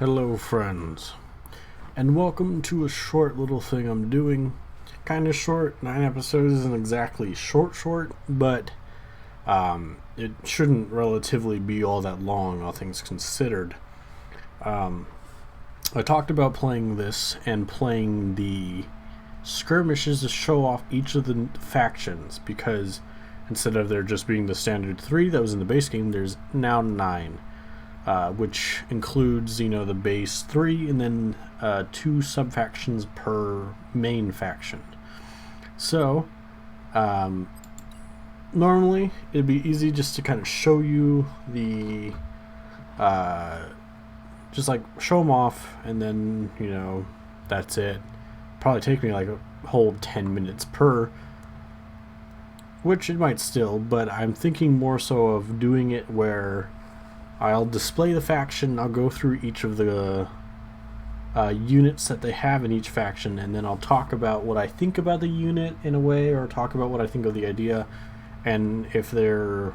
Hello friends, and welcome to a short little thing I'm doing. Kinda short, 9 episodes isn't exactly short, but it shouldn't relatively be all that long, all things considered. I talked about playing this and playing the skirmishes to show off each of the factions, because instead of there just being the standard 3 that was in the base game, there's now 9. Which includes, the base 3 and then 2 sub-factions per main faction. So, normally it'd be easy just to kind of show you the, just like show them off, and then, that's it. Probably take me like a whole 10 minutes per, which it might still, but I'm thinking more so of doing it where I'll display the faction, I'll go through each of the units that they have in each faction, and then I'll talk about what I think about the unit in a way, or talk about what I think of the idea, and if they're,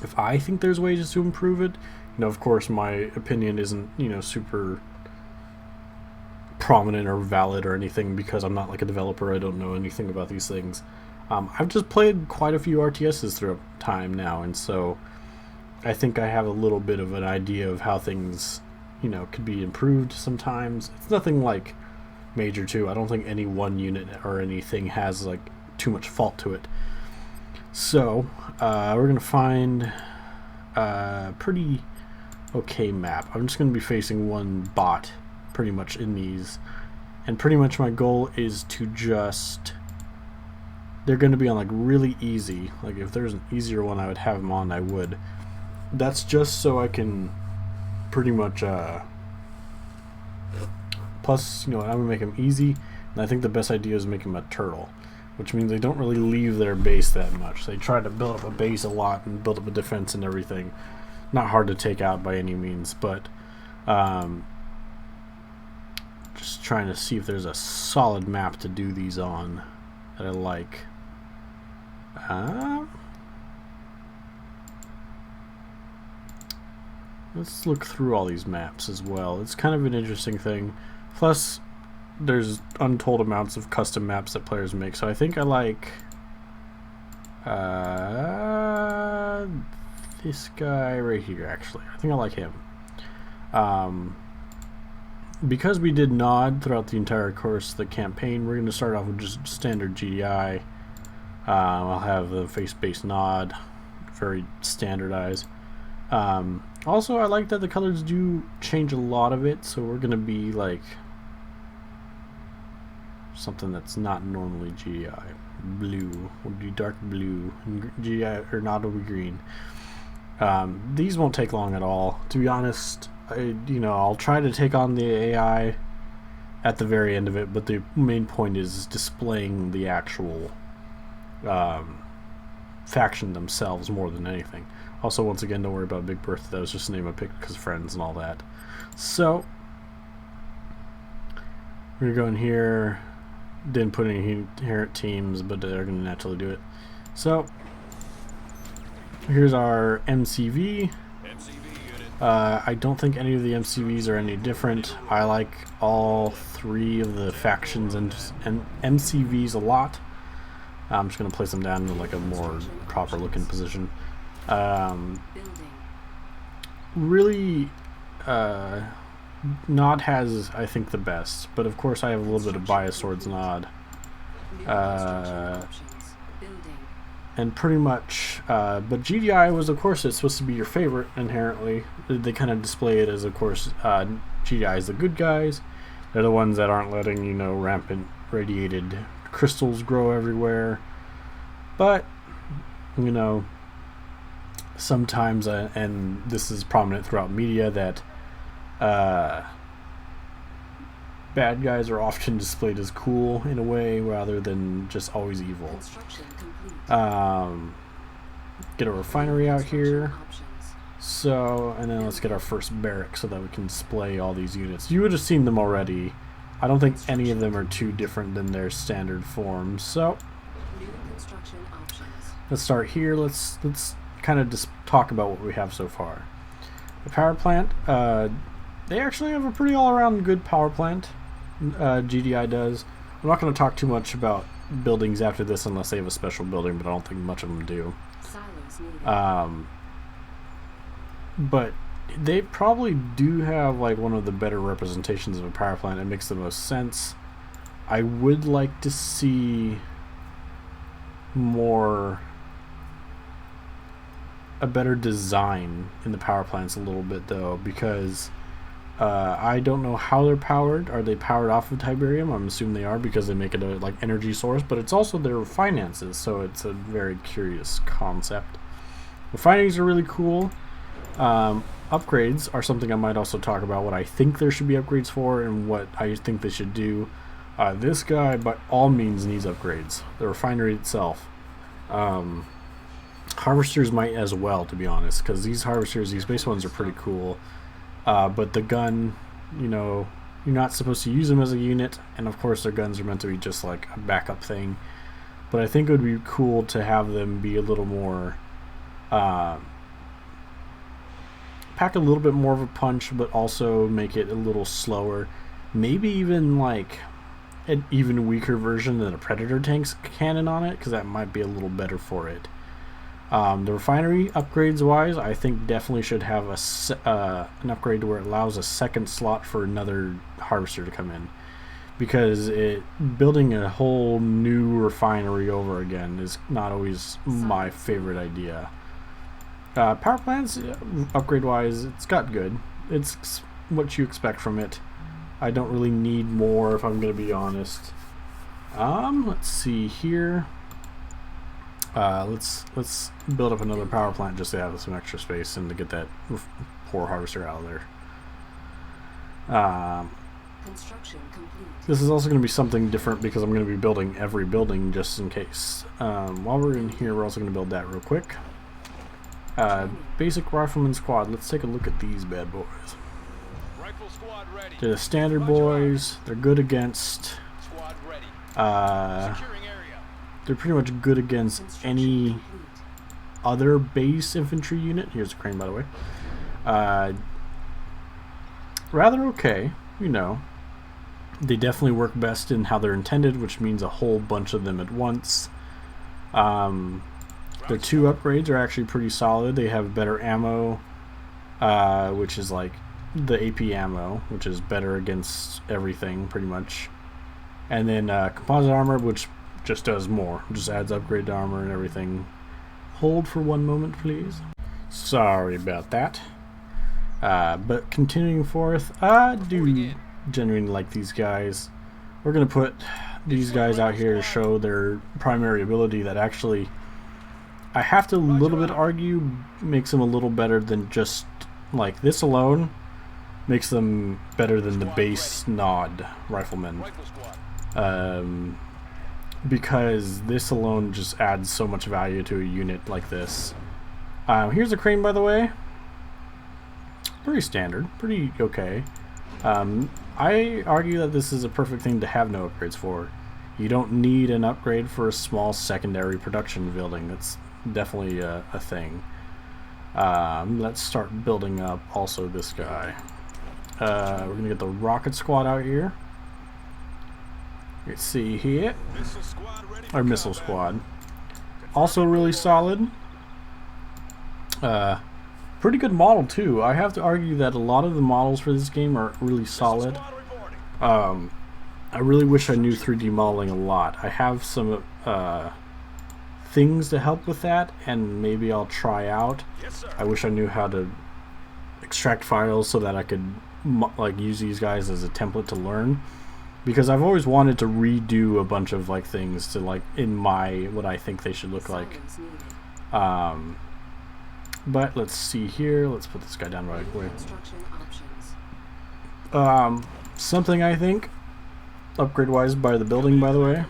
if I think there's ways to improve it. Of course my opinion isn't, super prominent or valid or anything, because I'm not like a developer, I don't know anything about these things. I've just played quite a few RTSs throughout time now, and so I think I have a little bit of an idea of how things, could be improved sometimes. It's nothing like major too. I don't think any one unit or anything has like too much fault to it. So we're gonna find a pretty okay map. I'm just gonna be facing one bot pretty much in these, and pretty much my goal is to just, they're gonna be on like really easy. Like if there's an easier one I would have them on, I would. That's just so I can pretty much plus, I'm gonna make them easy, and I think the best idea is make them a turtle, which means they don't really leave their base that much. They try to build up a base a lot and build up a defense and everything. Not hard to take out by any means, but just trying to see if there's a solid map to do these on that I like. Let's look through all these maps as well. It's kind of an interesting thing. Plus, there's untold amounts of custom maps that players make. So I think I like this guy right here, actually. I think I like him. Because we did nod throughout the entire course of the campaign, we're going to start off with just standard GDI. I'll have the face-based nod, very standardized. Also, I like that the colors do change a lot of it, so we're gonna be like something that's not normally GDI. Blue will be dark blue, and GDI or not will be green. These won't take long at all. To be honest, I'll try to take on the AI at the very end of it, but the main point is displaying the actual faction themselves more than anything. Also, once again, don't worry about Big Bertha. That was just a name I picked because friends and all that. So, we're going to go in here. Didn't put any inherent teams, but they're going to naturally do it. So, here's our MCV. I don't think any of the MCVs are any different. I like all 3 of the factions and MCVs a lot. I'm just going to place them down in like a more proper looking position. Really, Nod has, I think, the best, but of course I have a little bit of bias towards Nod. And pretty much, but GDI was, of course, it's supposed to be your favorite inherently. They kind of display it as, of course, GDI is the good guys. They're the ones that aren't letting, rampant radiated crystals grow everywhere. But, sometimes, and this is prominent throughout media, that bad guys are often displayed as cool in a way rather than just always evil. Get a refinery out here. So, and then let's get our first barrack so that we can display all these units. You would have seen them already. I don't think any of them are too different than their standard forms. So, let's start here. Let's kind of just talk about what we have so far. The power plant, they actually have a pretty all-around good power plant. GDI does. I'm not going to talk too much about buildings after this unless they have a special building, but I don't think much of them do. But they probably do have like one of the better representations of a power plant. It makes the most sense. I would like to see a better design in the power plants a little bit though, because I don't know how they're powered. Are they powered off of Tiberium? I'm assuming they are because they make it a like energy source, but it's also their finances, so it's a very curious concept. Refineries are really cool. Upgrades are something I might also talk about, what I think there should be upgrades for and what I think they should do. This guy by all means needs upgrades. The refinery itself. Harvesters might as well, to be honest, because these harvesters, these base ones are pretty cool. But the gun, you know, you're not supposed to use them as a unit, and of course their guns are meant to be just like a backup thing. But I think it would be cool to have them be a little more, pack a little bit more of a punch, but also make it a little slower. Maybe even like an even weaker version than a Predator tank's cannon on it, because that might be a little better for it. The refinery upgrades wise, I think definitely should have an upgrade where it allows a second slot for another harvester to come in, because building a whole new refinery over again is not always my favorite idea. Power plants, upgrade wise, it's got good. It's what you expect from it. I don't really need more, if I'm going to be honest. Let's see here. Let's build up another power plant just to have some extra space and to get that poor harvester out of there. Construction complete. This is also going to be something different because I'm going to be building every building just in case. While we're in here, we're also going to build that real quick. Basic rifleman squad. Let's take a look at these bad boys. Rifle squad ready. They're the standard boys. They're good against. Squad ready. Securing area. They're pretty much good against any other base infantry unit. Here's a crane, by the way. Rather okay, you know. They definitely work best in how they're intended, which means a whole bunch of them at once. Their two upgrades are actually pretty solid. They have better ammo, which is like the AP ammo, which is better against everything pretty much. And then composite armor, which just does more, just adds upgrade to armor and everything. Hold for one moment, please. Sorry about that. But continuing forth, I do genuinely like these guys. We're gonna put these guys out here to show their primary ability that actually, I have to a little bit argue, makes them a little better than just like this alone. Makes them better than the base nod riflemen. Because this alone just adds so much value to a unit like this. Here's a crane, by the way. Pretty standard, pretty okay. I argue that this is a perfect thing to have no upgrades for. You don't need an upgrade for a small secondary production building. That's definitely a thing. Let's start building up also this guy. We're gonna get the rocket squad out here. Let's see here. Our missile squad. Also really solid. Pretty good model too. I have to argue that a lot of the models for this game are really solid. I really wish I knew 3D modeling a lot. I have some things to help with that, and maybe I'll try out. I wish I knew how to extract files so that I could like use these guys as a template to learn, because I've always wanted to redo a bunch of like things to like in my what I think they should look like. But let's see here. Let's put this guy down right away. Something I think upgrade wise by the building, by the way.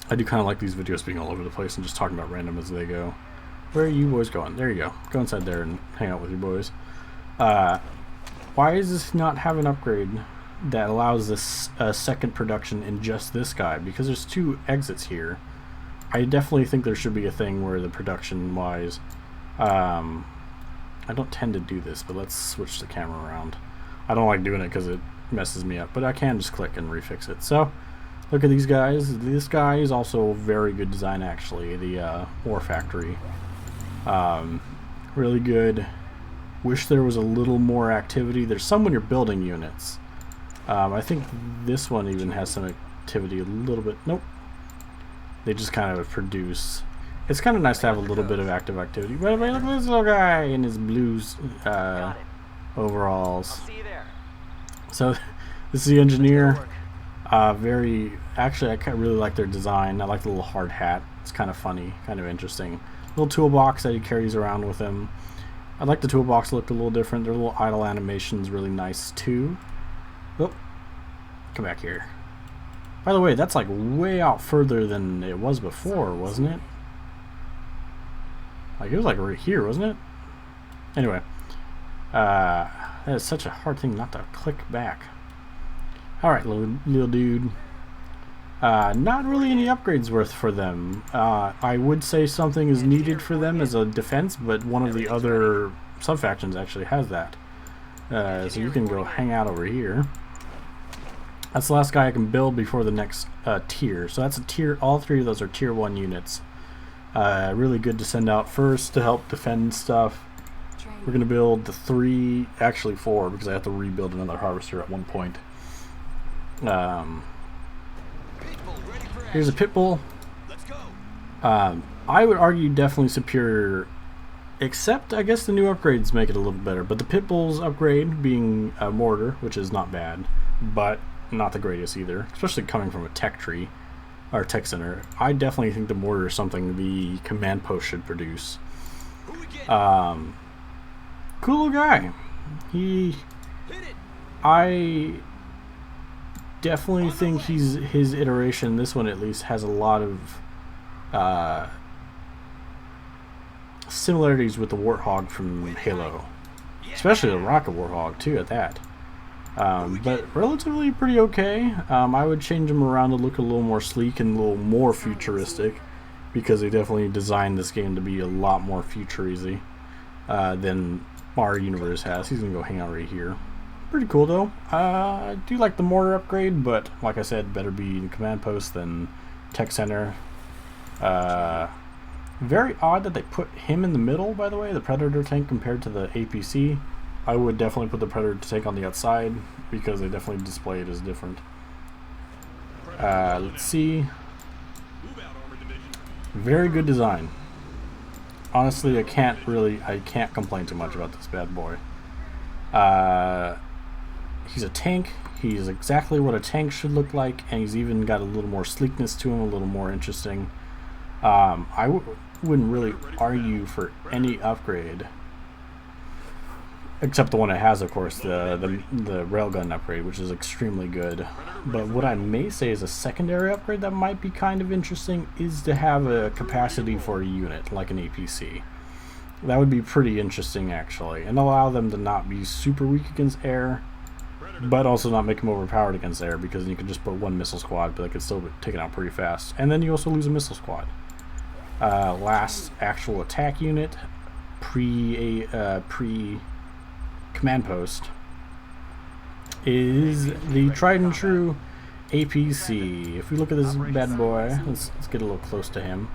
I do kind of like these videos being all over the place and just talking about random as they go. Where are you boys going? There you go. Go inside there and hang out with your boys. Why does this not have an upgrade that allows this second production in just this guy? Because there's two exits here. I definitely think there should be a thing where the production wise, I don't tend to do this, but let's switch the camera around. I don't like doing it because it messes me up, but I can just click and refix it. So look at these guys. This guy is also very good design, actually. The Ore Factory, really good. Wish there was a little more activity. There's some when you're building units. I think this one even has some activity a little bit. Nope. They just kind of produce. It's kind of nice to have a little bit of active activity. But look at this little guy in his blues overalls. See you there. So this is the engineer. Actually, I really like their design. I like the little hard hat. It's kind of funny, kind of interesting. Little toolbox that he carries around with him. I like the toolbox look a little different. Their little idle animation's really nice too. Oh, come back here. By the way, that's like way out further than it was before, wasn't it? Like it was like right here, wasn't it? Anyway, that is such a hard thing not to click back. All right, little dude. Not really any upgrades worth for them. I would say something is needed for them as a defense, but one of the other sub-factions actually has that. So you can go hang out over here. That's the last guy I can build before the next tier. So that's a tier. All three of those are tier 1 units. Really good to send out first to help defend stuff. We're going to build the 3, actually 4, because I have to rebuild another harvester at one point. Here's a pit bull. I would argue definitely superior, except I guess the new upgrades make it a little better. But the pit bull's upgrade being a mortar, which is not bad, but not the greatest either, especially coming from a tech tree or tech center. I definitely think the mortar is something the command post should produce. Cool little guy. I definitely think his iteration, this one at least, has a lot of similarities with the Warthog from Halo, especially the Rocket Warthog too at that. But relatively pretty okay. I would change him around to look a little more sleek and a little more futuristic, because they definitely designed this game to be a lot more futuristic than our universe has. He's gonna go hang out right here. Pretty cool though. I do like the mortar upgrade, but like I said, better be in command post than tech center. Very odd that they put him in the middle, by the way, the Predator tank compared to the APC. I would definitely put the Predator tank on the outside because they definitely display it as different. Let's see. Very good design. Honestly, I can't complain too much about this bad boy. He's a tank. He's exactly what a tank should look like, and he's even got a little more sleekness to him, a little more interesting. I wouldn't really argue for any upgrade, except the one it has, of course, the railgun upgrade, which is extremely good. But what I may say is a secondary upgrade that might be kind of interesting is to have a capacity for a unit like an APC. That would be pretty interesting, actually, and allow them to not be super weak against air, but also not make them overpowered against air, because you can just put one missile squad, but they can still be taken out pretty fast. And then you also lose a missile squad. Last actual attack unit, pre command post, is the tried and true APC. If we look at this bad boy, let's get a little close to him.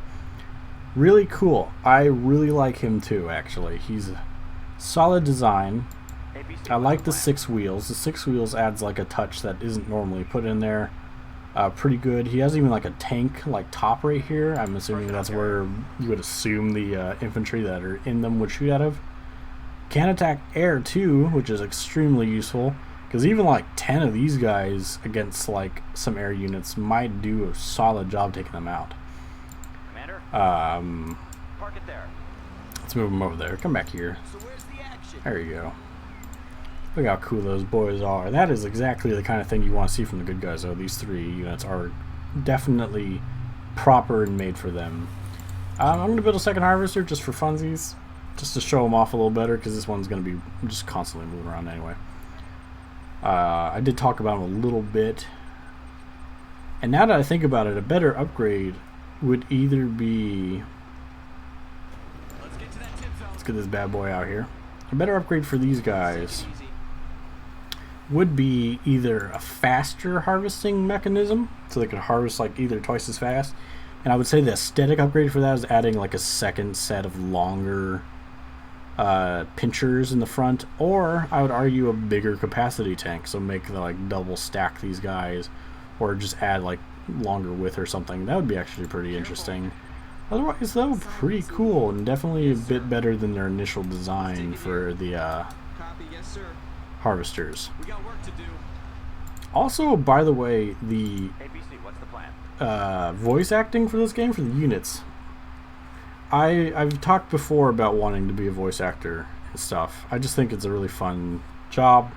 Really cool. I really like him too, actually. He's a solid design. I like the 6 wheels. The 6 wheels adds like a touch that isn't normally put in there. Pretty good. He has even like a tank like top right here. I'm assuming that's where you would assume the infantry that are in them would shoot out of. Can attack air too, which is extremely useful, because even like 10 of these guys against like some air units might do a solid job taking them out. Commander, park it there. Let's move them over there. Come back here. So where's the action? There you go. Look how cool those boys are. That is exactly the kind of thing you want to see from the good guys, though. These 3 units are definitely proper and made for them. I'm going to build a second harvester just for funsies, just to show them off a little better, because this one's going to be just constantly moving around anyway. I did talk about them a little bit, and now that I think about it, a better upgrade would either be... Let's get this bad boy out here. A better upgrade for these guys would be either a faster harvesting mechanism, so they could harvest like either twice as fast, and I would say the aesthetic upgrade for that is adding like a second set of longer pinchers in the front, or I would argue a bigger capacity tank, so make the like double stack these guys, or just add like longer width or something. That would be actually pretty interesting. Otherwise though, pretty cool, and definitely a bit better than their initial design for the Copy, yes, sir. harvesters. We got work to do. Also, by the way, the ABC, what's the plan? voice acting for this game, for the units, I've talked before about wanting to be a voice actor and stuff. I just think it's a really fun job.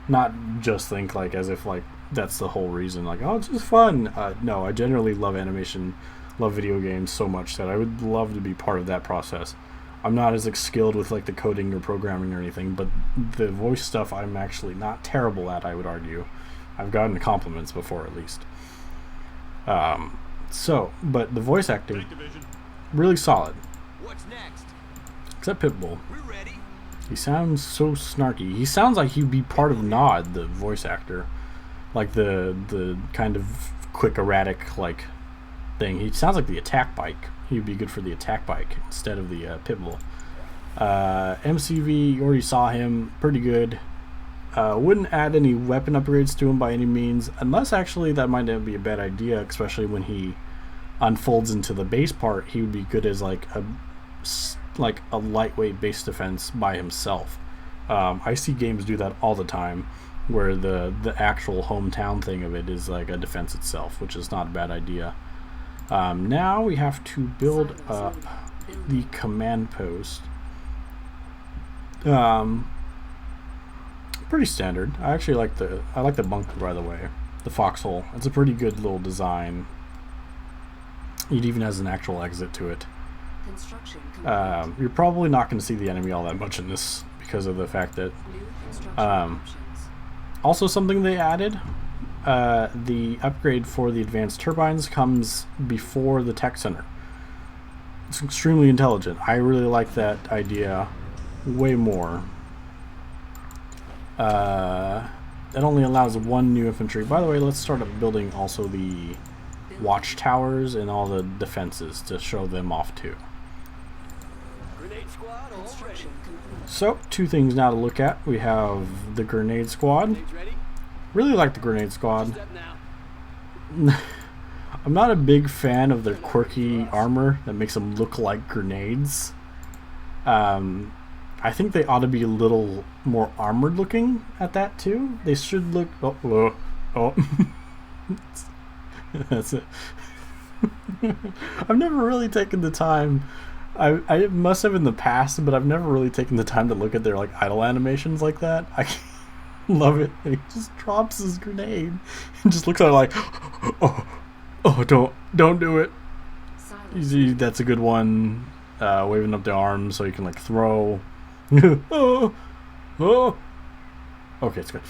Not just think like as if like that's the whole reason, like, oh, it's just fun. No, I generally love animation, love video games so much that I would love to be part of that process. I'm not as skilled with like the coding or programming or anything, but the voice stuff I'm actually not terrible at, I would argue. I've gotten compliments before at least. But the voice acting, really solid. What's next? Except Pitbull. We're ready. He sounds so snarky. He sounds like he'd be part of Nod, the voice actor. Like the kind of quick, erratic like thing. He sounds like the attack bike. He'd be good for the attack bike instead of the Pitbull. MCV, you already saw him. Pretty good. Wouldn't add any weapon upgrades to him by any means, unless actually that might not be a bad idea, especially when he unfolds into the base part. He would be good as like a lightweight base defense by himself. I see games do that all the time, where the actual hometown thing of it is like a defense itself, which is not a bad idea. Now we have to build up the command post. Pretty standard. I actually like the bunker, by the way. The foxhole. It's a pretty good little design. It even has an actual exit to it. Construction complete. You're probably not going to see the enemy all that much in this because of the fact that New construction options. also something they added, the upgrade for the advanced turbines comes before the tech center. It's extremely intelligent. I really like that idea way more. That only allows one new infantry. By the way, let's start up building also the watchtowers and all the defenses to show them off too. Grenade squad, all ready. Construction complete. So, two things now to look at. We have the grenade squad. Grenades ready? Really like the grenade squad. Step now. I'm not a big fan of their quirky armor that makes them look like grenades. I think they ought to be a little more armored looking at that too. They should look... Oh. That's it. I've never really taken the time... I must have in the past, but I've never really taken the time to look at their like idle animations like that. I love it. He just drops his grenade and just looks at it like, oh, don't do it. You see, that's a good one. Waving up the arms so you can like throw. Oh. Okay, it's good.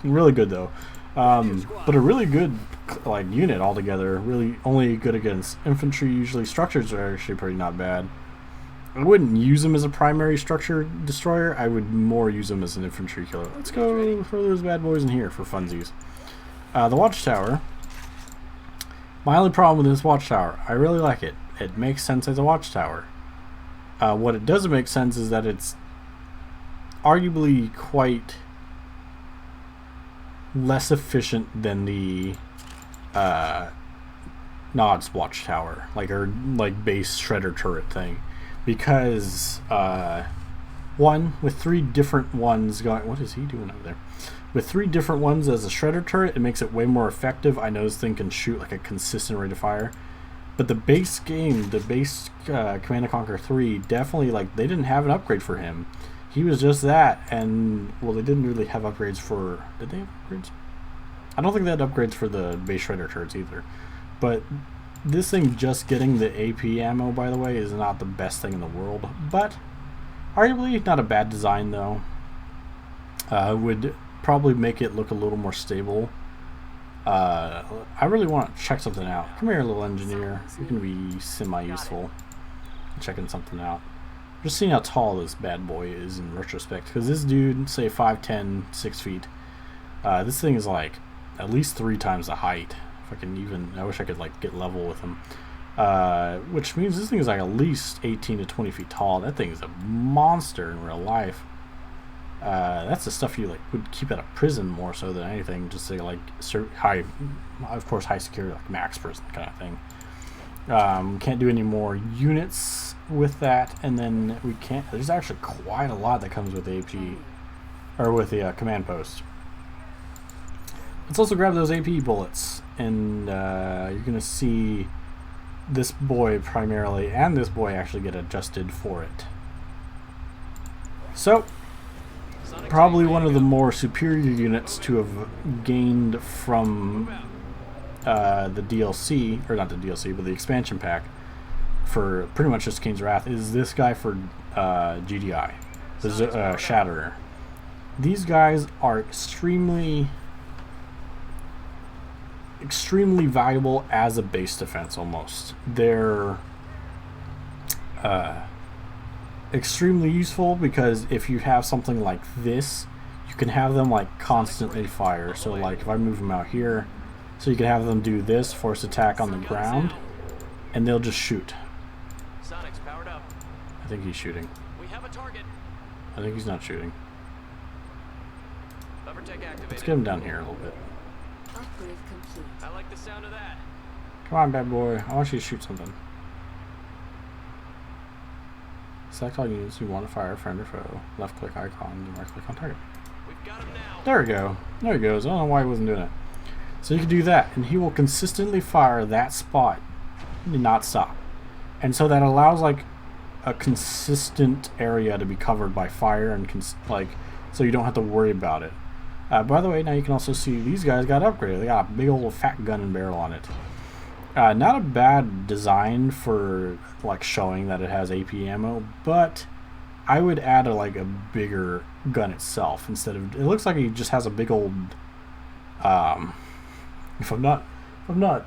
Really good though. But a really good like unit altogether. Really only good against infantry. Usually structures are actually pretty not bad. I wouldn't use them as a primary structure destroyer. I would more use them as an infantry killer. Let's go throw those bad boys in here for funsies. The watchtower. My only problem with this watchtower, I really like it. It makes sense as a watchtower. What it doesn't make sense is that it's arguably quite less efficient than the Nod's watchtower, like her like base shredder turret thing, because one with three different ones going. What is he doing over there? With three different ones as a shredder turret, it makes it way more effective. I know this thing can shoot like a consistent rate of fire. But the base game, the base Command & Conquer 3, definitely, like, they didn't have an upgrade for him. He was just that, and, well, they didn't really have upgrades for... Did they have upgrades? I don't think they had upgrades for the base shredder turrets either. But this thing just getting the AP ammo, by the way, is not the best thing in the world. But, arguably, not a bad design, though. Would probably make it look a little more stable. I really want to check something out. Come here, little engineer. You're going to be semi-useful. Checking something out. Just seeing how tall this bad boy is in retrospect. Because this dude, say 5'10", 6 feet, This thing is like at least 3 times the height. If I can even, I wish I could like get level with him. Which means this thing is like at least 18 to 20 feet tall. That thing is a monster in real life. That's the stuff you like would keep at a prison more so than anything, just to like high, of course, high security, like max prison kind of thing. Can't do any more units with that, and then we can't. There's actually quite a lot that comes with AP or with the command post. Let's also grab those AP bullets, and you're gonna see this boy primarily and this boy actually get adjusted for it. So probably one of the more superior units to have gained from the DLC, or not the DLC, but the expansion pack for pretty much just Kane's Wrath is this guy for GDI, the Shatterer. These guys are extremely valuable as a base defense almost. They're extremely useful because if you have something like this, you can have them like constantly fire. So like if I move them out here, so you can have them do this force attack on the ground and they'll just shoot. Sonic's powered up. I think he's shooting. We have a target. I think he's not shooting. Overtake activated. Let's get him down here a little bit. Upgrade complete. I like the sound of that. Come on, bad boy. I want you to shoot something. Select all units you want to fire, friend or foe. Left click icon, and right click on target. We've got him now. There we go. There he goes. I don't know why he wasn't doing it. So you can do that, and he will consistently fire that spot and not stop. And so that allows like a consistent area to be covered by fire, and like so you don't have to worry about it. By the way, now you can also see these guys got upgraded. They got a big old fat gun and barrel on it. Not a bad design for like showing that it has AP ammo, but I would add like a bigger gun itself instead of. It looks like he just has a big old. If I'm not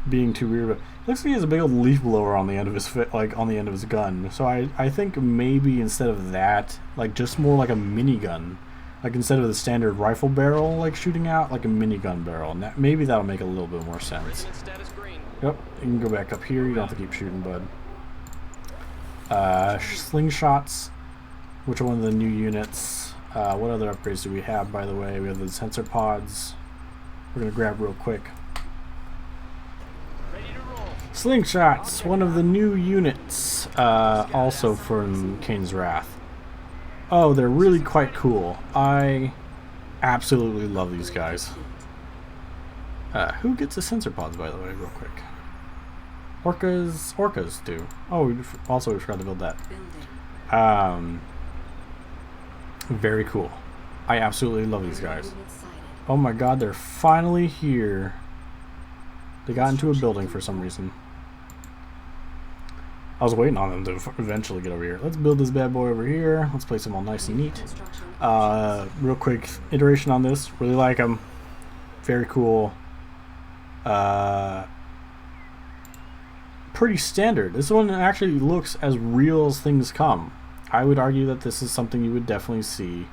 being too weird, but it looks like he has a big old leaf blower on the end of his on the end of his gun. So I think maybe instead of that, like just more like a minigun. Like instead of the standard rifle barrel like shooting out, like a minigun barrel, and maybe that'll make a little bit more sense. Status green. Yep, you can go back up here. You don't have to keep shooting, bud. Slingshots, which are one of the new units. What other upgrades do we have, by the way? We have the sensor pods. We're gonna grab real quick. Ready to roll. Slingshots, one of the new units, also from Kane's Wrath. Oh, they're really quite cool. I absolutely love these guys. Who gets the sensor pods, by the way, real quick? Orcas do. Oh, we forgot to build that. Building. Very cool. I absolutely love these guys. Unit sighted. Oh my god, they're finally here. They got into a building for some reason. I was waiting on them to eventually get over here. Let's build this bad boy over here. Let's place him all nice and neat. Construction Real quick iteration on this. Really like him. Very cool. Pretty standard. This one actually looks as real as things come. I would argue that this is something you would definitely see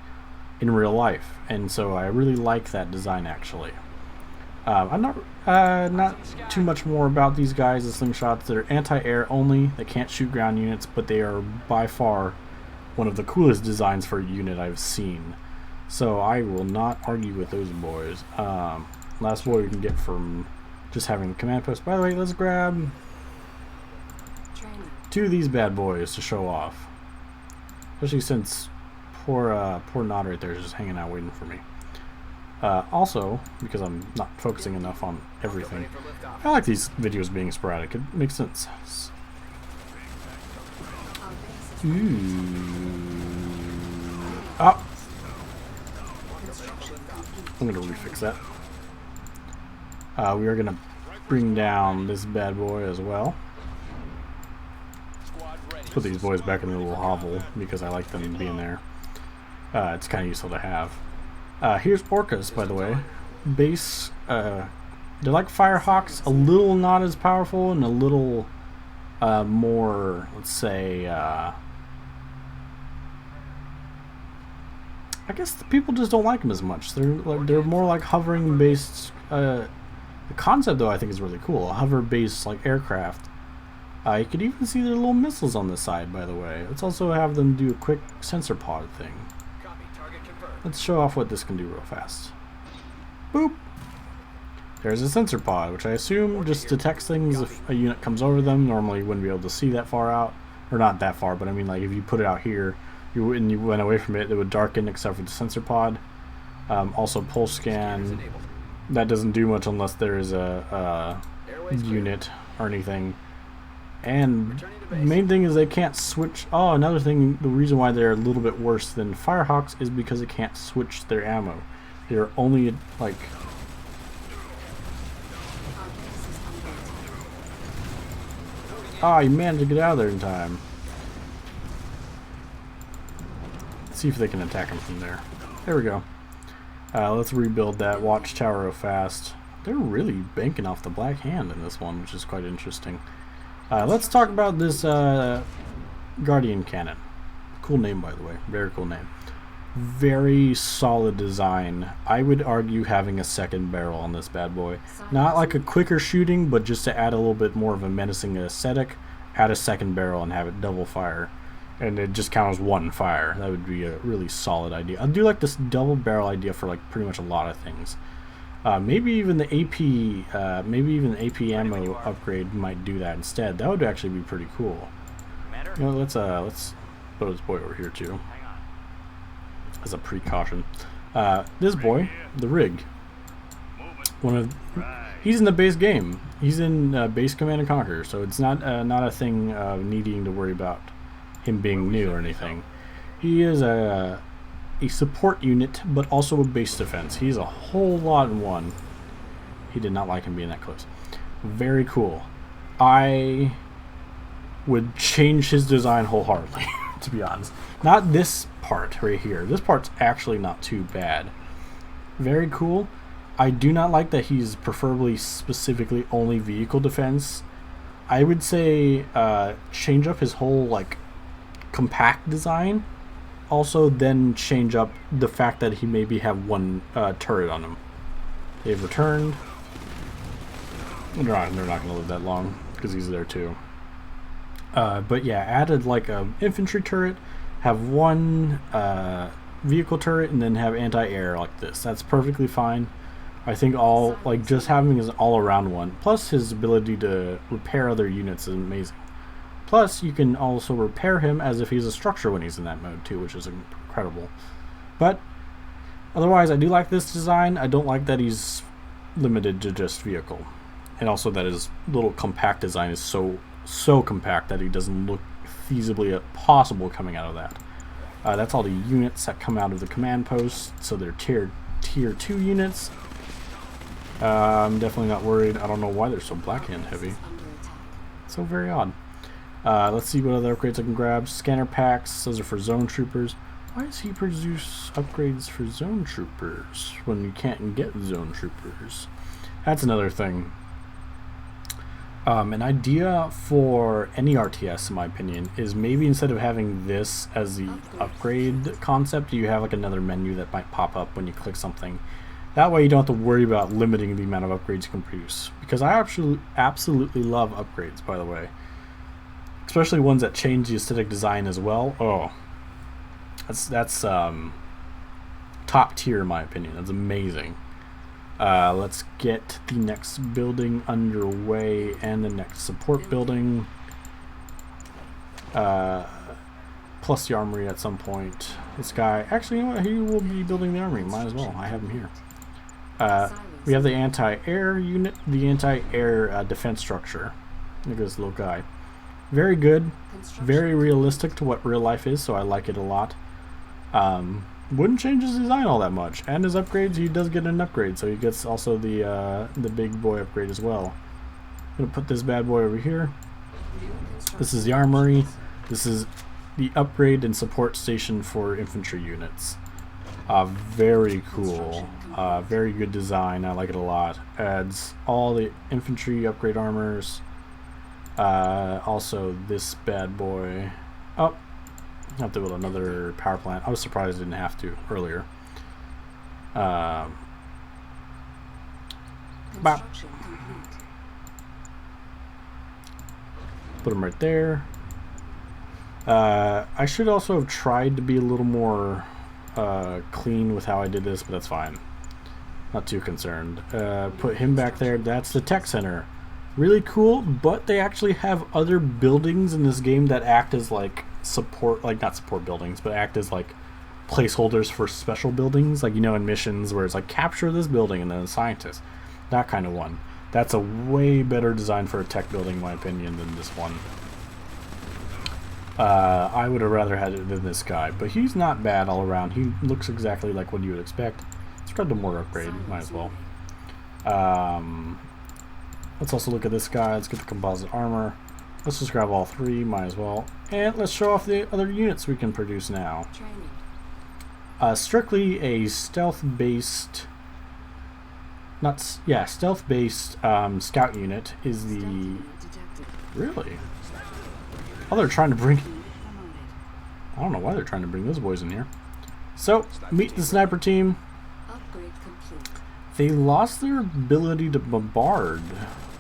in real life, and so I really like that design actually. I'm not too much more about these guys, the slingshots. They're anti-air only. They can't shoot ground units, but they are by far one of the coolest designs for a unit I've seen. So I will not argue with those boys. Last boy we can get from just having the command post. By the way, let's grab training. 2 of these bad boys to show off. Especially since poor Nod right there is just hanging out waiting for me. Also, because I'm not focusing enough on everything, I like these videos being sporadic. It makes sense. Our base is Oh, construction complete. I'm gonna refix that. We are gonna bring down this bad boy as well. Squad ready. Put these boys back in the little hovel because I like them being there. It's kind of useful to have. Here's Orcas, by the way. Base, they're like Firehawks, a little not as powerful and a little more, let's say, I guess the people just don't like them as much. They're more like hovering based. The concept though I think is really cool. A hover based like aircraft. You could even see their little missiles on the side, by the way. Let's also have them do a quick sensor pod thing. Copy. Target confirmed. Let's show off what this can do real fast. Boop! There's a sensor pod, which I assume just detects things if a unit comes over them. Normally you wouldn't be able to see that far out. Or not that far, but I mean like if you put it out here, you went away from it, it would darken except for the sensor pod. Also pulse scan. That doesn't do much unless there is a unit or anything. And the main thing is they can't switch. Oh, another thing, the reason why they're a little bit worse than Firehawks is because they can't switch their ammo. They're only like... Ah, you managed to get out of there in time. Let's see if they can attack them from there. There we go. Let's rebuild that watchtower real fast. They're really banking off the Black Hand in this one, which is quite interesting. Let's talk about this Guardian Cannon. Cool name, by the way. Very cool name. Very solid design. I would argue having a second barrel on this bad boy. Not like a quicker shooting, but just to add a little bit more of a menacing aesthetic, add a second barrel and have it double fire. And it just counts as one fire. That would be a really solid idea. I do like this double barrel idea for like pretty much a lot of things. Maybe even the AP ammo upgrade might do that instead. That would actually be pretty cool. You know, let's throw this boy over here too, as a precaution. This boy, the Rig, he's in the base game. He's in base Command and Conquer, so it's not a thing of needing to worry about him being new or anything. He is a support unit, but also a base defense. He's a whole lot in one. He did not like him being that close. Very cool. I would change his design wholeheartedly, to be honest. Not this part right here. This part's actually not too bad. Very cool. I do not like that he's preferably specifically only vehicle defense. I would say change up his whole like compact design. Also then change up the fact that he maybe have one turret on him. They've returned. They're not going to live that long because he's there too. But yeah, added like a infantry turret, have one vehicle turret, and then have anti-air like this. That's perfectly fine. I think all like just having his all-around one, plus his ability to repair other units is amazing. Plus, you can also repair him as if he's a structure when he's in that mode too, which is incredible. But otherwise, I do like this design. I don't like that he's limited to just vehicle, and also that his little compact design is so compact that he doesn't look feasibly possible coming out of that. That's all the units that come out of the command post, so they're tier 2 units. I'm definitely not worried. I don't know why they're so Black Hand heavy. So very odd. Let's see what other upgrades I can grab. Scanner packs, those are for zone troopers. Why does he produce upgrades for zone troopers when you can't get zone troopers? That's another thing. An idea for any RTS, in my opinion, is maybe instead of having this as the upgrade concept, you have like another menu that might pop up when you click something. That way you don't have to worry about limiting the amount of upgrades you can produce. Because I absolutely love upgrades, by the way. Especially ones that change the aesthetic design as well. Oh, that's top tier in my opinion. That's amazing. Let's get the next building underway and the next support building. Plus the armory at some point. This guy, actually, you know what? He will be building the armory. Might as well. I have him here. We have the anti-air unit, the anti-air defense structure. Look at this little guy. Very good, very realistic to what real life is, so I like it a lot. Wouldn't change his design all that much, and his upgrades, he does get an upgrade, so he gets also the big boy upgrade as well. I'm gonna put this bad boy over here. This is the armory. This is the upgrade and support station for infantry units. Very cool. Very good design. I like it a lot. Adds all the infantry upgrade armors. Also this bad boy. Oh, I have to build another power plant. I was surprised I didn't have to earlier. Construction complete. Put them right there. I should also have tried to be a little more clean with how I did this, but that's fine. Not too concerned. Put him back there. That's the tech center. Really cool, but they actually have other buildings in this game that act as like support, like not support buildings, but act as like placeholders for special buildings, like, you know, in missions where it's like capture this building and then a scientist. That kind of one. That's a way better design for a tech building, in my opinion, than this one. I would have rather had it than this guy, but he's not bad all around. He looks exactly like what you would expect. Let's grab the mortar upgrade, might as well. Let's also look at this guy. Let's get the composite armor. Let's just grab all three, might as well. And let's show off the other units we can produce now. Training. Strictly a stealth-based... stealth-based scout unit is the... Unit detected. Really? Oh, they're trying to bring... Unit promoted. I don't know why they're trying to bring those boys in here. So, meet the sniper team. Upgrade complete. They lost their ability to bombard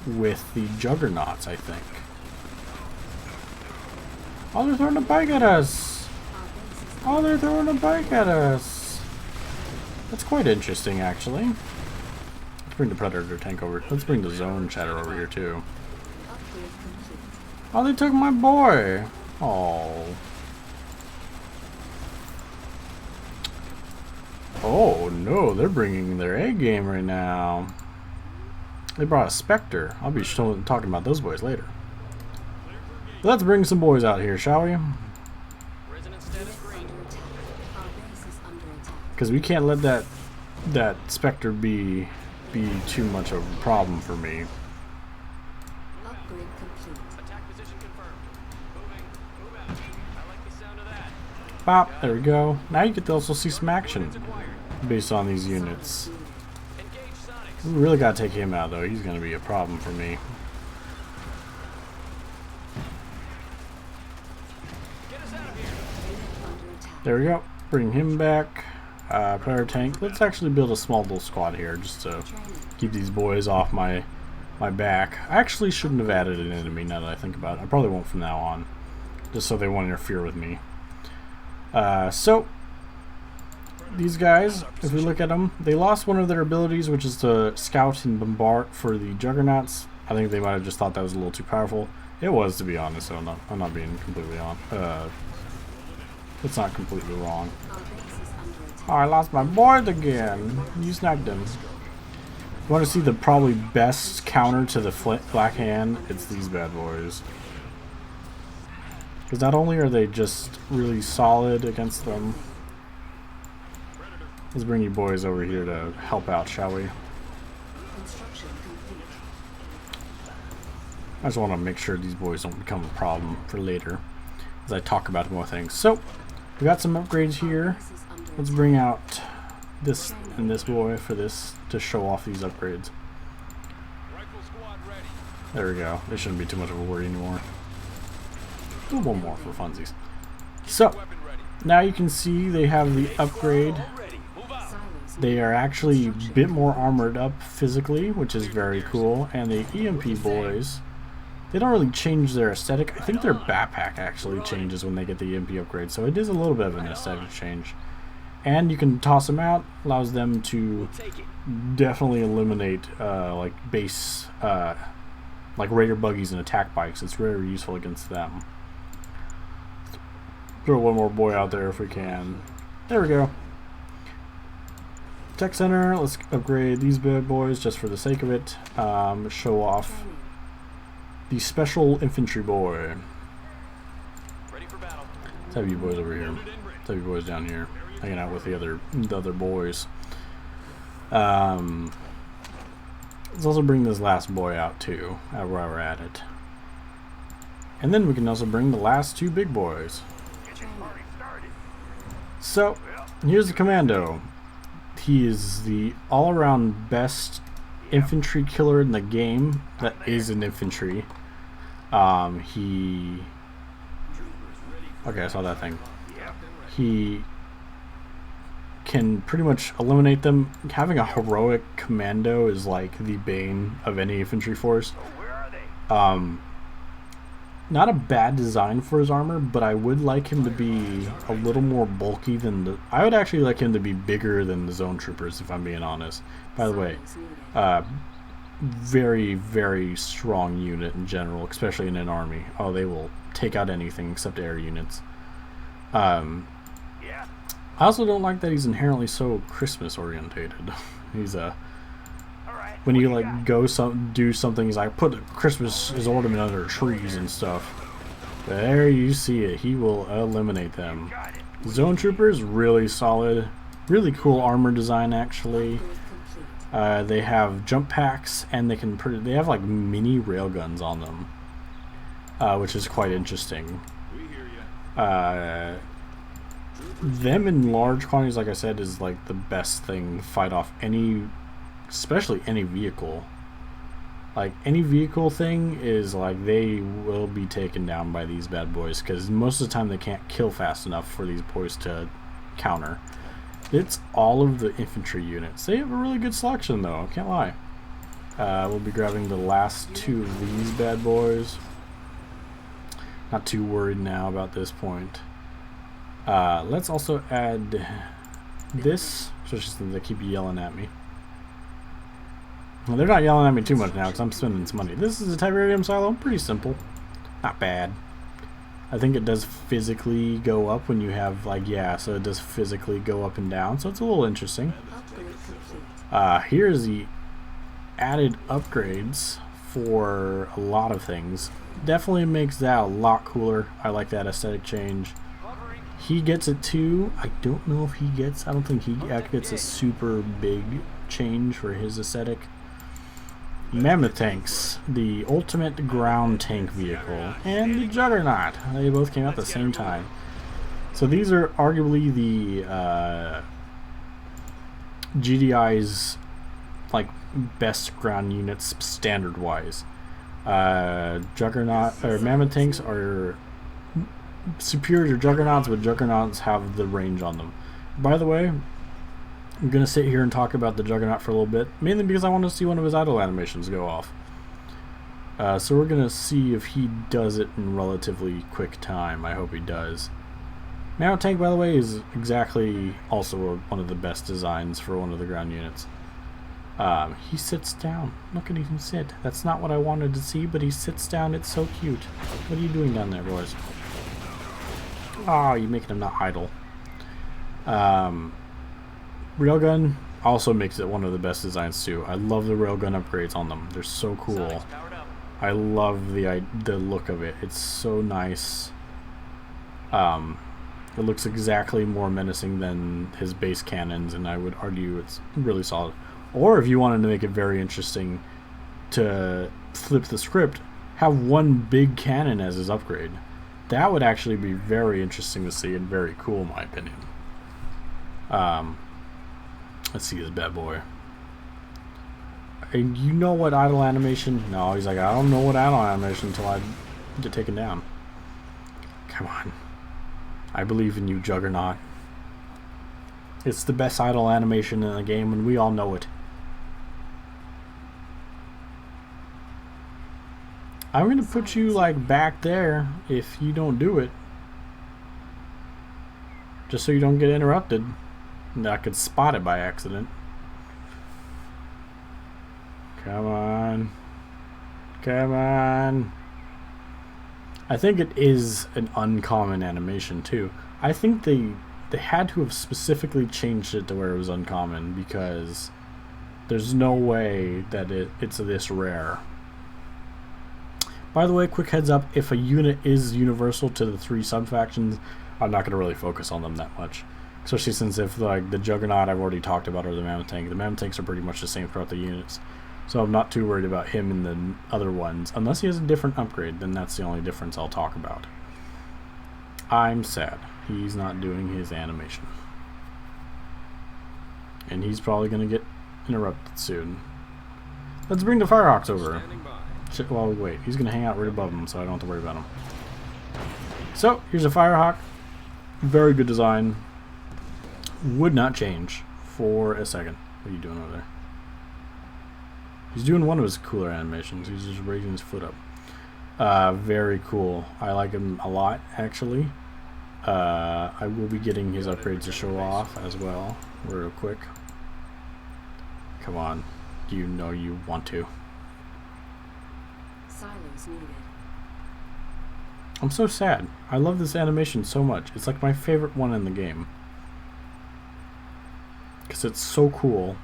with the juggernauts, I think. Oh, they're throwing a bike at us! Our base is Oh, they're throwing a bike at us! That's quite interesting, actually. Let's bring the Predator tank over. Let's bring the Zone Shatter over here, too. upgrade complete. Oh, they took my boy! Oh. Oh, no, they're bringing their A game right now. They brought a Spectre. I'll be talking about those boys later. Let's bring some boys out here, shall we? Resonance status green. Under attack. Our base is under attack. Because we can't let that Spectre be too much of a problem for me. Upgrade complete. Attack position confirmed. Moving. Move out. I like the sound of that. Bop, there we go. Now you get to also see some action Units acquired. based on these units. Engage Sonics. We really gotta take him out though. He's gonna be a problem for me. Get us out of here. Unit under attack. There we go. Bring him back. Predator tank. Let's actually build a small little squad here just to Training. keep these boys off my back. I actually shouldn't have added an enemy now that I think about it. I probably won't from now on, just so they won't interfere with me. So these guys, if we look at them, they lost one of their abilities, which is to scout and bombard for the juggernauts. I think they might have just thought that was a little too powerful. It was, to be honest. So I'm not being completely on. It's not completely wrong. Our base is under attack. Oh, I lost my board again. You snagged him. You want to see the probably best counter to the Black Hand? It's these bad boys. Because not only are they just really solid against them. Let's bring you boys over here to help out, shall we? Construction complete. I just want to make sure these boys don't become a problem for later as I talk about more things. So, we got some upgrades here. Base is under Let's attack. bring out this and this boy for this to show off these upgrades. Rifle squad ready. There we go. They shouldn't be too much of a worry anymore. Do one more for funsies. So, Weapon ready. now you can see they have the upgrade. Ready. Move out. Silos. They are actually a bit more armored up physically, which is very cool. And the EMP boys, they don't really change their aesthetic. I think their backpack actually changes when they get the EMP upgrade. So it is a little bit of an aesthetic change. And you can toss them out, allows them to Take it. definitely eliminate like base, like Raider buggies and attack bikes. It's very useful against them. Throw one more boy out there if we can. There we go. Tech center. Let's upgrade these bad boys just for the sake of it. Show off Training. the special infantry boy. Ready for battle. Let's have you boys over here. Let's have you boys down here, hanging out with the other boys. Let's also bring this last boy out too, while we're at it. And then we can also bring the last two big boys. So, here's the commando. He is the all-around best infantry killer in the game that is an infantry. Okay, I saw that thing. he can pretty much eliminate them. Having a heroic commando is like the bane of any infantry force. Oh, where are they? Not a bad design for his armor, but I would like him to be a little more bulky than the... I would actually like him to be bigger than the zone troopers, if I'm being honest. By the way, Silos needed. very, very strong unit in general, especially in an army. Oh, they will take out anything except air units. Yeah. I also don't like that he's inherently so Christmas orientated. He's All right. when what you do like got? do something, he's like put Christmas ornament under trees and stuff. There you see it. He will eliminate them. Got it. Zone troopers really solid, really cool armor design actually. Upgrade complete. They have jump packs and they have like mini railguns on them, which is quite interesting. We hear you. Them in large quantities, like I said, is like the best thing to fight off any, especially any vehicle. Like any vehicle thing is like they will be taken down by these bad boys because most of the time they can't kill fast enough for these boys to counter. It's all of the infantry units. They have a really good selection though, can't lie. We'll be grabbing the last two of these bad boys. Not too worried now about this point. Let's also add this, especially since they keep yelling at me. Well, they're not yelling at me too much now because I'm spending some money. This is a Tiberium silo, pretty simple. Not bad. I think it does physically go up when you have, like, yeah, so it does physically go up and down, so it's a little interesting. Upgrade complete. Here's the added upgrades for a lot of things. Definitely makes that a lot cooler. I like that aesthetic change. Covering. He gets it too. I don't know if he gets... I don't think he gets a super big change for his aesthetic. Mammoth tanks, the ultimate ground tank vehicle, and the Juggernaut. They both came out at the same time. So these are arguably the GDI's like best ground units standard-wise. Juggernaut or Mammoth tanks are superior to Juggernauts, but Juggernauts have the range on them. By the way, I'm going to sit here and talk about the Juggernaut for a little bit, mainly because I want to see one of his idle animations go off. So we're going to see if he does it in relatively quick time. I hope he does. Mammoth tank, by the way, is exactly also one of the best designs for one of the ground units. He sits down. Look at him sit. That's not what I wanted to see, but he sits down. It's so cute. What are you doing down there, boys? Oh, you're making him not idle. Railgun also makes it one of the best designs too. I love the railgun upgrades on them. They're so cool. Sonics powered up. I love the look of it. It's so nice. It looks exactly more menacing than his base cannons, and I would argue it's really solid. Or if you wanted to make it very interesting to flip the script, have one big cannon as his upgrade. That would actually be very interesting to see and very cool in my opinion. Let's see this bad boy. And you know what idle animation? No, he's like, I don't know what idle animation until I get taken down. Come on. I believe in you, Juggernaut. It's the best idle animation in the game, and we all know it. I'm gonna put you, like, back there if you don't do it. Just so you don't get interrupted. And I could spot it by accident. Come on. Come on. I think it is an uncommon animation too. I think they had to have specifically changed it to where it was uncommon because there's no way that it's this rare. By the way, quick heads up, if a unit is universal to the three sub-factions, I'm not going to really focus on them that much. Especially since if like the Juggernaut I've already talked about or the Mammoth tank. The Mammoth tanks are pretty much the same throughout the units. So I'm not too worried about him and the other ones. Unless he has a different upgrade, then that's the only difference I'll talk about. I'm sad. He's not doing his animation. And he's probably going to get interrupted soon. Let's bring the Firehawks over. Standing by. Shit, while we wait. He's going to hang out right above him, so I don't have to worry about him. So, here's a Firehawk. Very good design. Would not change for a second. What are you doing over there? He's doing one of his cooler animations. He's just raising his foot up. Very cool. I like him a lot, actually. I will be getting his upgrades to show off as well, real quick. Come on. You know you want to. Silos needed. I'm so sad. I love this animation so much. It's like my favorite one in the game. Because it's so cool.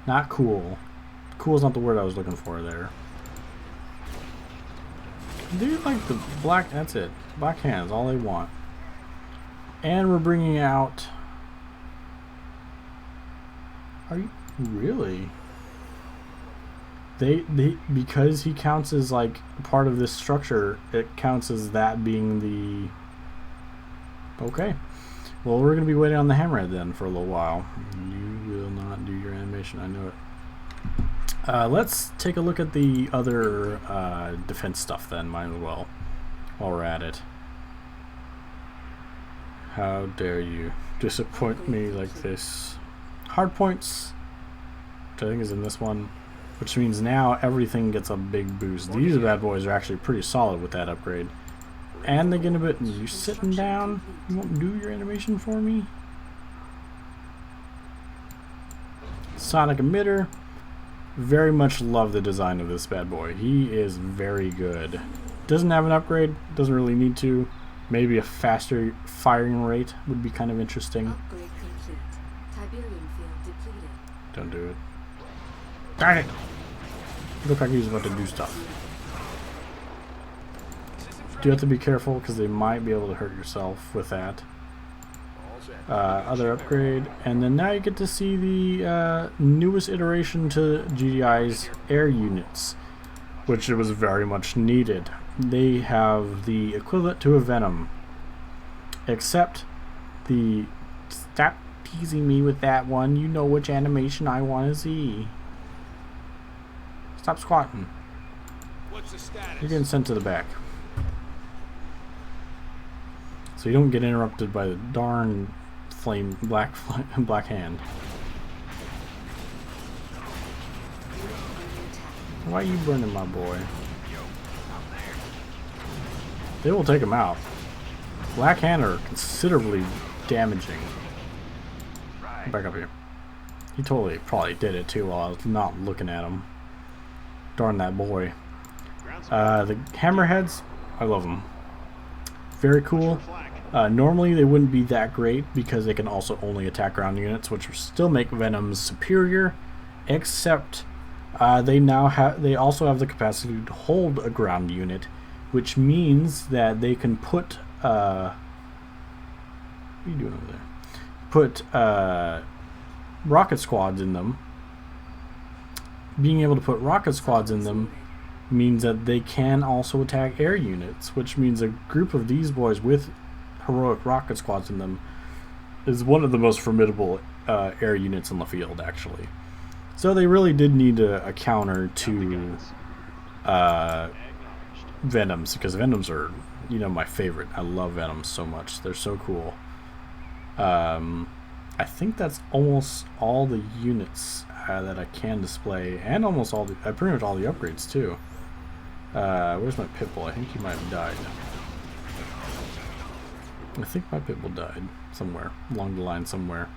Not cool. Cool is not the word I was looking for there. Dude, like the black, that's it. Black hands, all they want. And we're bringing out... Are you... Really? They because he counts as like part of this structure, it counts as that being the... Okay. Well, we're going to be waiting on the hammerhead then for a little while. You will not do your animation, I know it. Let's take a look at the other defense stuff then, might as well, while we're at it. How dare you disappoint me like this. Hard points, which I think is in this one, which means now everything gets a big boost. These bad boys are actually pretty solid with that upgrade. And they get a bit... You sitting down? You won't do your animation for me? Sonic emitter. Very much love the design of this bad boy. He is very good. Doesn't have an upgrade. Doesn't really need to. Maybe a faster firing rate would be kind of interesting. Upgrade complete. Tiberium field depleted. Don't do it. Darn it! Looked like he was about to do stuff. Do have to be careful because they might be able to hurt yourself with that. Other upgrade, and then now you get to see the newest iteration to GDI's air units, which it was very much needed. They have the equivalent to a Venom, except the... Stop teasing me with that one. You know which animation I want to see. Stop squatting. What's the status? You're getting sent to the back. So you don't get interrupted by the darn black hand. Why are you burning my boy? They will take him out. Black hand are considerably damaging. Back up here. He totally probably did it too while I was not looking at him. Darn that boy. The hammerheads, I love them. Very cool. Normally they wouldn't be that great because they can also only attack ground units, which still make Venoms superior, except they also have the capacity to hold a ground unit, which means that they can put what are you doing over there? Put rocket squads in them. Being able to put rocket squads in them means that they can also attack air units, which means a group of these boys with heroic rocket squads in them is one of the most formidable air units on the field, actually. So they really did need a counter to Venoms, because Venoms are, you know, my favorite. I love Venoms so much. They're so cool. I think that's almost all the units that I can display, and almost all the, pretty much all the upgrades too. Where's my Pitbull? I think he might have died. I think my Pitbull died somewhere along the line somewhere.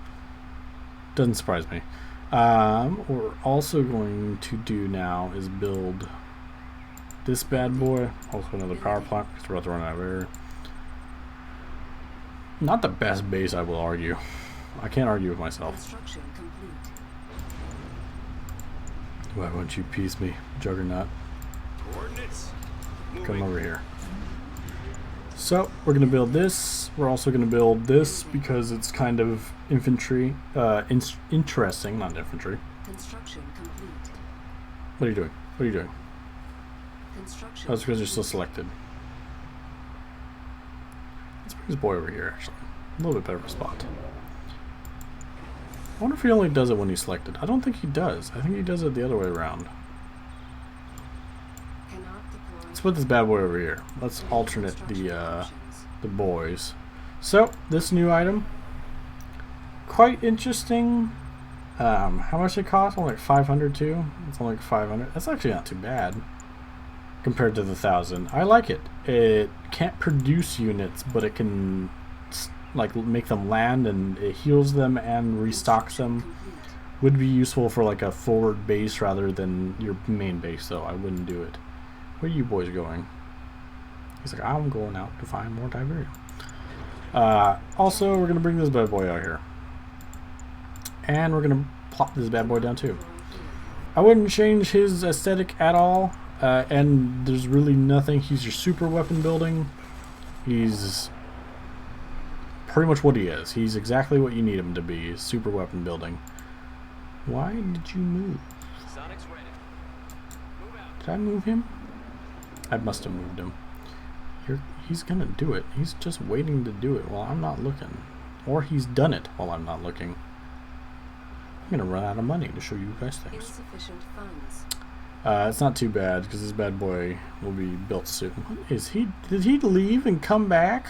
Doesn't surprise me. What we're also going to do now is build this bad boy. Also another power plant because we're about to run out of air. Not the best base, I will argue. I can't argue with myself. Construction complete. Why won't you piece me, Juggernaut? Coordinates. Come over here. So we're gonna build this. We're also gonna build this because it's kind of infantry, interesting, not infantry. Construction complete. What are you doing? What are you doing? Construction. Oh, it's because you're still selected. Let's bring this boy over here, actually. A little bit better of a spot. I wonder if he only does it when he's selected. I don't think he does. I think he does it the other way around. Cannot deploy. Let's put this bad boy over here. Let's alternate the boys. So, this new item, quite interesting. How much it costs? Only like 500 too. It's only like 500. That's actually not too bad compared to the 1,000. I like it. It can't produce units, but it can like make them land, and it heals them and restocks them. Would be useful for like a forward base rather than your main base, though. I wouldn't do it. Where are you boys going? He's like, I'm going out to find more Tiberium. Also, we're gonna bring this bad boy out here, and we're gonna plop this bad boy down too. I wouldn't change his aesthetic at all, and there's really nothing. He's your super weapon building. He's pretty much what he is. He's exactly what you need him to be. Super weapon building. Why did you move? Sonic's ready. Move out. Did I move him? I must have moved him. He's gonna do it. He's just waiting to do it while I'm not looking. Or he's done it while I'm not looking. I'm gonna run out of money to show you guys things. Insufficient funds. It's not too bad because this bad boy will be built soon. What is he? Did he leave and come back?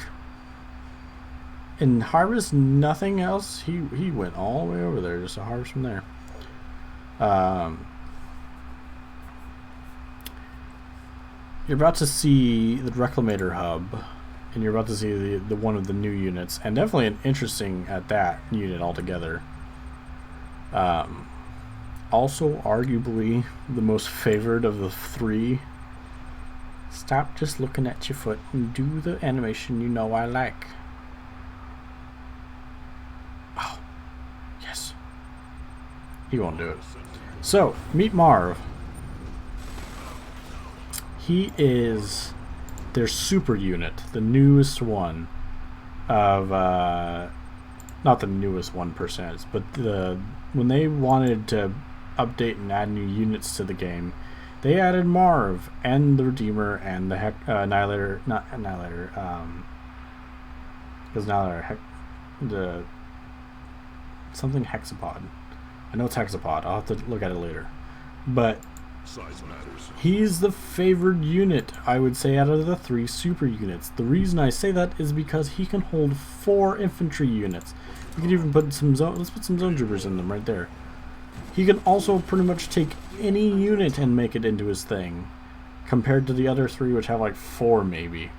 And harvest nothing else? He went all the way over there just to harvest from there. You're about to see the Reclamator hub, and you're about to see the one of the new units, and definitely an interesting at that unit altogether. Also, arguably the most favored of the three. Stop just looking at your foot and do the animation you know I like. Oh, yes. He won't do it. So, meet Marv. He is their super unit, the newest one of, not the newest 1%, but when they wanted to update and add new units to the game, they added Marv and the Redeemer and the Annihilator, not Annihilator, because Annihilator, the something Hexapod. I know it's Hexapod, I'll have to look at it later. But Size matters. he's the favored unit, I would say, out of the three super units. The reason I say that is because he can hold 4 infantry units. You could even put some zone. Let's put some zone troopers in them right there. He can also pretty much take any unit and make it into his thing, compared to the other 3, which have like 4 maybe.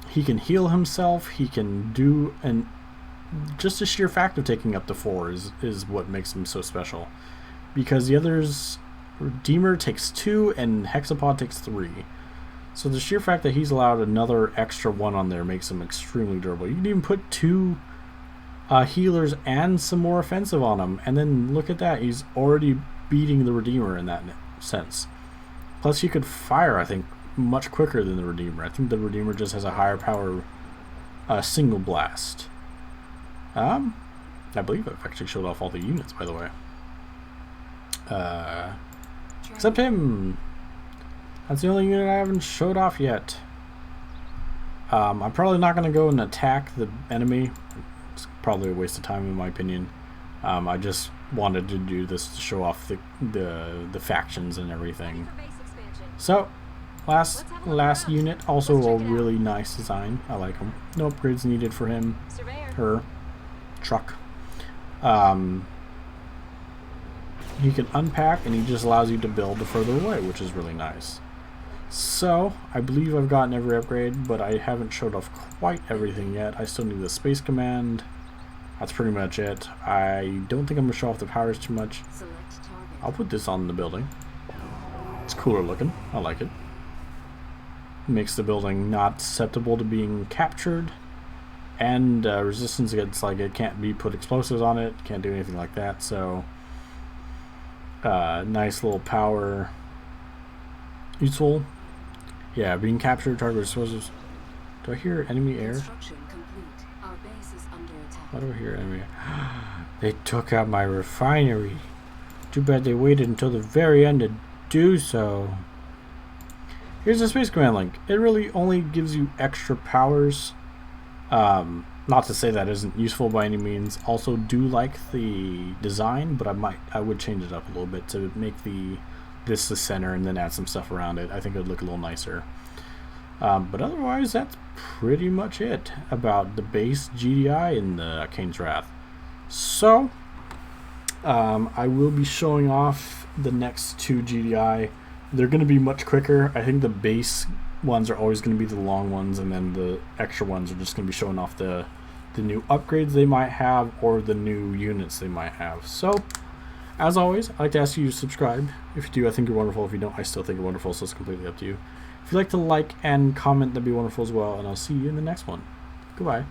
He can heal himself. He can do, and just the sheer fact of taking up to 4 is what makes him so special. Because the others, Redeemer takes 2 and Hexapod takes 3. So the sheer fact that he's allowed another extra 1 on there makes him extremely durable. You can even put 2 healers and some more offensive on him, and then look at that, he's already beating the Redeemer in that sense. Plus, he could fire, I think, much quicker than the Redeemer. I think the Redeemer just has a higher power single blast. I believe I've actually showed off all the units, by the way. Except him. That's the only unit I haven't showed off yet. I'm probably not going to go and attack the enemy. It's probably a waste of time in my opinion. I just wanted to do this to show off the factions and everything. So, last unit, also a really nice design. I like him. No upgrades needed for him. Her truck. He can unpack, and he just allows you to build further away, which is really nice. So, I believe I've gotten every upgrade, but I haven't showed off quite everything yet. I still need the space command. That's pretty much it. I don't think I'm going to show off the powers too much. I'll put this on the building. It's cooler looking. I like it. Makes the building not susceptible to being captured. And resistance against, like, it can't be put explosives on it. Can't do anything like that, so... nice little power. Useful. Yeah, being captured, target explosives. Do I hear enemy air? Our base is under attack. Why do I hear enemy air? They took out my refinery. Too bad they waited until the very end to do so. Here's the space command link. It really only gives you extra powers. Not to say that isn't useful by any means. Also do like the design, but I would change it up a little bit to make this the center and then add some stuff around it. I think it would look a little nicer. But otherwise, that's pretty much it about the base GDI in the Kane's Wrath. So, I will be showing off the next 2 GDI. They're going to be much quicker. I think the base ones are always going to be the long ones, and then the extra ones are just going to be showing off the new upgrades they might have or the new units they might have. So, as always, I'd like to ask you to subscribe. If you do, I think you're wonderful. If you don't, I still think you're wonderful, so it's completely up to you. If you'd like to like and comment, that'd be wonderful as well, and I'll see you in the next one. Goodbye.